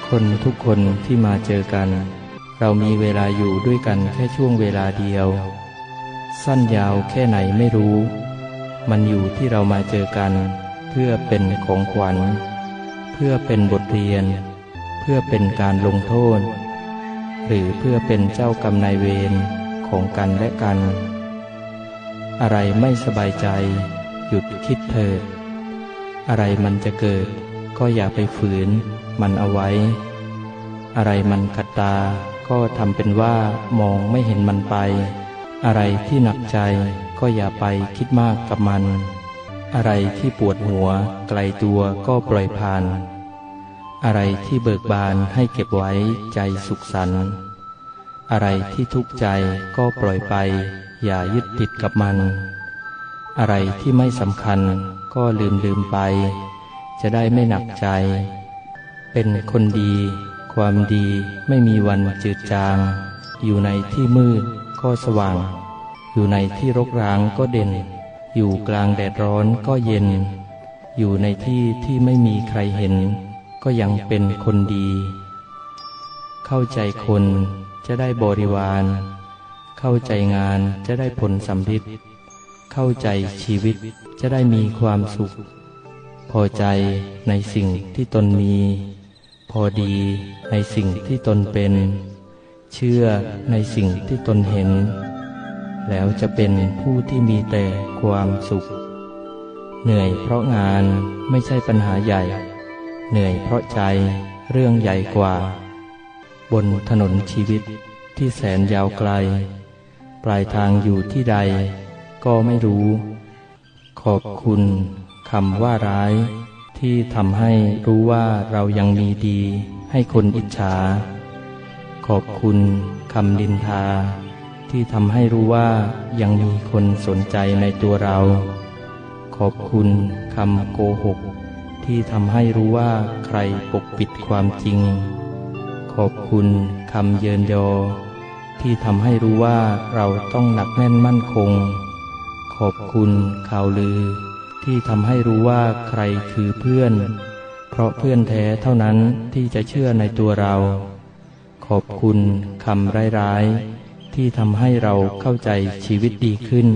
คนทุกคนที่มาเจอกันเรามีเวลาอยู่ด้วยกันแค่ช่วงเวลาเดียวสั้นยาวแค่ไหนไม่รู้มันอยู่ที่เรามาเจอกันเพื่อเป็นของขวัญเพื่อเป็นบทเรียนเพื่อเป็นการลงโทษหรือเพื่อเป็นเจ้ากรรมนายเวรของกันและกันอะไรไม่สบายใจหยุดคิดเถิดอะไรมันจะเกิดก็อย่าไปฝืนมันเอาไว้อะไรมันขัดตาก็ทำเป็นว่ามองไม่เห็นมันไปอะไรที่หนักใจก็อย่าไปคิดมากกับมันอะไรที่ปวดหัวไกลตัวก็ปล่อยผ่านอะไรที่เบิกบานให้เก็บไว้ใจสุขสันต์อะไรที่ทุกข์ใจก็ปล่อยไปอย่ายึดติดกับมันอะไรที่ไม่สำคัญก็ลืมไปจะได้ไม่หนักใจเป็นคนดีความดีไม่มีวันจืดจางอยู่ในที่มืดก็สว่างอยู่ในที่รกร้างก็เด่นอยู่กลางแดดร้อนก็เย็นอยู่ในที่ที่ไม่มีใครเห็นก็ยังเป็นคนดีเข้าใจคนจะได้บริวารเข้าใจงานจะได้ผลสำฤทธิ์เข้าใจชีวิตจะได้มีความสุขพอใจในสิ่งที่ตนมีพอดีในสิ่งที่ตนเป็นเชื่อในสิ่งที่ตนเห็นแล้วจะเป็นผู้ที่มีแต่ความสุขเหนื่อยเพราะงานไม่ใช่ปัญหาใหญ่เหนื่อยเพราะใจเรื่องใหญ่กว่าบนถนนชีวิตที่แสนยาวไกลปลายทางอยู่ที่ใดก็ไม่รู้ขอบคุณคำว่าร้ายที่ทำให้รู้ว่าเรายังมีดีให้คนอิจฉาขอบคุณคำนินทาที่ทำให้รู้ว่ายังมีคนสนใจในตัวเราขอบคุณคำโกหกที่ทำให้รู้ว่าใครปกปิดความจริงขอบคุณคำเยินยอที่ทำให้รู้ว่าเราต้องหนักแน่นมั่นคงขอบคุณข่าวลือที่ทำให้รู้ว่าใครคือเพื่อนเพราะเพื่อนแท้เท่านั้นที่จะเชื่อในตัวเราขอบคุณคำร้ายๆที่ทำให้เราเข้าใจชีวิตดีขึ้น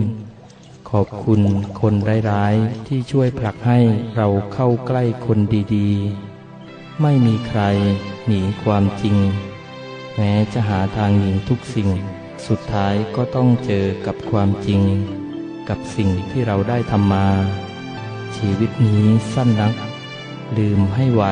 ขอบคุณคนร้ายๆที่ช่วยผลักให้เราเข้าใกล้คนดีๆไม่มีใครหนีความจริงแม้จะหาทางหนีทุกสิ่งสุดท้ายก็ต้องเจอกับความจริงกับสิ่งที่เราได้ทำมาชีวิตนี้สั้นนักลืมให้ไว